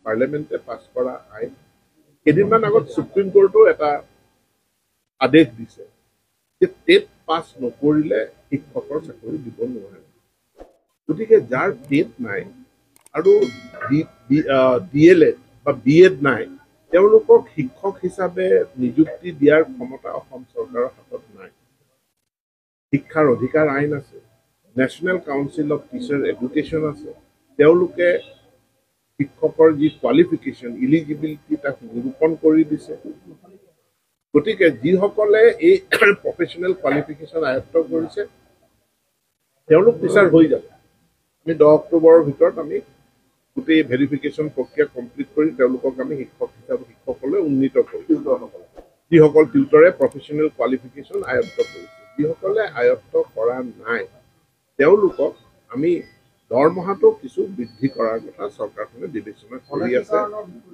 পাৰ্লিয়ামেণ্টে পাছ কৰা আইন কেইদিনমান আগত সুপ্ৰিম কোৰ্টেও এটা আদেশ দিছে যে টেট পাছ নকৰিলে শিক্ষকৰ চাকৰি দিব নোৱাৰে। গতিকে যাৰ টেট নাই আৰু DLED বা BEd নাই তেওঁলোকক শিক্ষক হিচাপে নিযুক্তি দিয়াৰ ক্ষমতা অসম চৰকাৰৰ হাতত নাই। শিক্ষাৰ অধিকাৰ আইন আছে, national council of teacher education আছে, তেওঁলোকে শিক্ষকৰ যি কোৱালিফিকেশ্যন ইলিজিবিলিটি তাক নিৰূপণ কৰি দিছে। গতিকে যিসকলে এই প্ৰফেশ্যনেল কোৱালিফিকেশ্যন আয়ত্ত কৰিছে তেওঁলোক টিচাৰ হৈ যাব। আমি 10 অক্টোবৰৰ ভিতৰত আমি গোটেই ভেৰিফিকেশ্যন প্ৰক্ৰিয়া কমপ্লিট কৰি তেওঁলোকক আমি শিক্ষক হিচাপে শিক্ষকলৈ উন্নীত কৰিম। যিসকল টিউটৰে প্ৰফেশ্যনেল কোৱালিফিকেশ্যন আয়ত্ত কৰিছে, যিসকলে আয়ত্ত কৰা নাই তেওঁলোকক আমি দৰমহাটো কিছু বৃদ্ধি কৰাৰ কথা চৰকাৰখনে বিবেচনা কৰি আছে।